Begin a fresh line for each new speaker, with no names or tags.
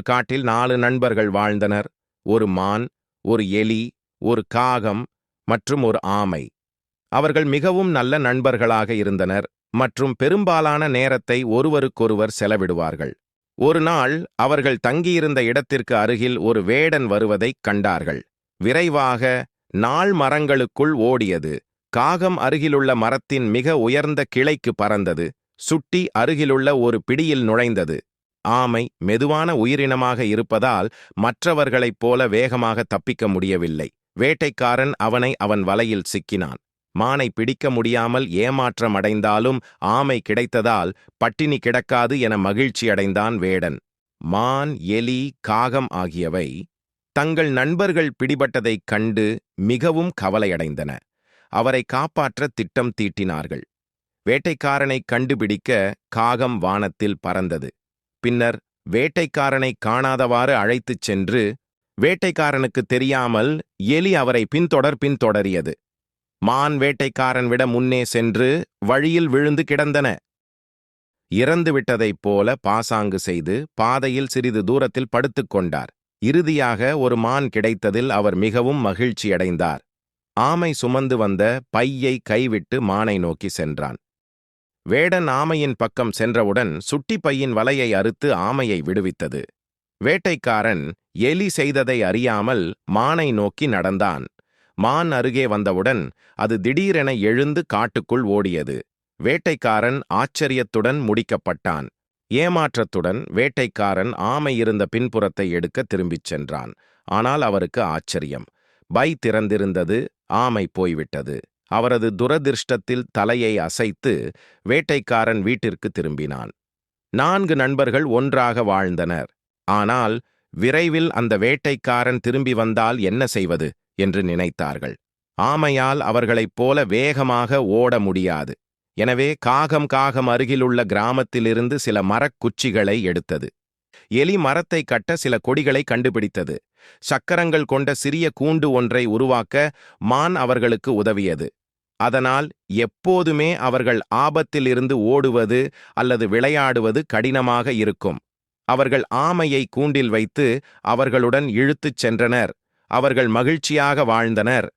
காட்டில் 4 நண்பர்கள் வாழ்ந்தனர். ஒரு மான், ஒரு எலி, ஒரு காகம் மற்றும் ஒரு ஆமை. அவர்கள் மிகவும் நல்ல நண்பர்களாக இருந்தனர் மற்றும் பெரும்பாலான நேரத்தை ஒருவருக்கொருவர் செலவிடுவார்கள். ஒரு நாள் அவர்கள் தங்கியிருந்த இடத்திற்கு அருகில் ஒரு வேடன் வருவதைக் கண்டார்கள். விரைவாக நாள் மரங்களுக்குள் ஓடியது. காகம் அருகிலுள்ள மரத்தின் மிக உயர்ந்த கிளைக்கு பறந்தது. சுட்டி அருகிலுள்ள ஒரு பிடியில் நுழைந்தது. ஆமை மெதுவான உயிரினமாக இருப்பதால் மற்றவர்களைப் போல வேகமாக தப்பிக்க முடியவில்லை. வேட்டைக்காரன் அவன் வலையில் சிக்கினான். மானை பிடிக்க முடியாமல் ஏமாற்றம் அடைந்தாலும் ஆமை கிடைத்ததால் பட்டினி கிடக்காது என மகிழ்ச்சி அடைந்தான் வேடன். மான், எலி, காகம் ஆகியவை தங்கள் நண்பர்கள் பிடிபட்டதைக் கண்டு மிகவும் கவலையடைந்தன. அவரை காப்பாற்ற திட்டம் தீட்டினார்கள். வேட்டைக்காரனை கண்டுபிடிக்க காகம் வானத்தில் பறந்தது. பின்னர் வேட்டைக்காரனை காணாதவாறு அழைத்துச் சென்று வேட்டைக்காரனுக்கு தெரியாமல் எலி அவரை பின்தொடரியது. மான் வேட்டைக்காரன் விட முன்னே சென்று வழியில் விழுந்து கிடந்தன. இறந்து விட்டதைப் போல பாசாங்கு செய்து பாதையில் சிறிது தூரத்தில் படுத்துக் கொண்டார். இறுதியாக ஒரு மான் கிடைத்ததில் அவர் மிகவும் மகிழ்ச்சியடைந்தார். ஆமை சுமந்து வந்த பையை கைவிட்டு மானை நோக்கி சென்றான். வேடன் ஆமையின் பக்கம் சென்றவுடன் சுட்டி பையின் வலையை அறுத்து ஆமையை விடுவித்தது. வேட்டைக்காரன் எலி செய்ததை அறியாமல் மானை நோக்கி நடந்தான். மான் அருகே வந்தவுடன் அது திடீரென எழுந்து காட்டுக்குள் ஓடியது. வேட்டைக்காரன் ஆச்சரியத்துடன் முடிக்கப்பட்டான். ஏமாற்றத்துடன் வேட்டைக்காரன் ஆமை இருந்த பின்புறத்தை எடுக்க திரும்பிச் சென்றான். ஆனால் அவருக்கு ஆச்சரியம். பை திறந்திருந்தது. ஆமை போய்விட்டது. அவரது துரதிர்ஷ்டத்தில் தலையை அசைத்து வேட்டைக்காரன் வீட்டிற்கு திரும்பினான். 4 நண்பர்கள் ஒன்றாக வாழ்ந்தனர். ஆனால் விரைவில் அந்த வேட்டைக்காரன் திரும்பி வந்தால் என்ன செய்வது என்று நினைத்தார்கள். ஆமையால் அவர்களைப் போல வேகமாக ஓட முடியாது. எனவே காகம் அருகிலுள்ள கிராமத்திலிருந்து சில மரக்குச்சிகளை எடுத்தது. எலி மரத்தை கட்ட சில கொடிகளை கண்டுபிடித்தது. சக்கரங்கள் கொண்ட சிறிய கூண்டு ஒன்றை உருவாக்க மான் அவர்களுக்கு உதவியது. அதனால் எப்போதுமே அவர்கள் ஆபத்திலிருந்து ஓடுவது அல்லது விளையாடுவது கடினமாக இருக்கும். அவர்கள் ஆமையை கூண்டில் வைத்து அவர்களுடன் இழுத்துச் சென்றனர். அவர்கள் மகிழ்ச்சியாக வாழ்ந்தனர்.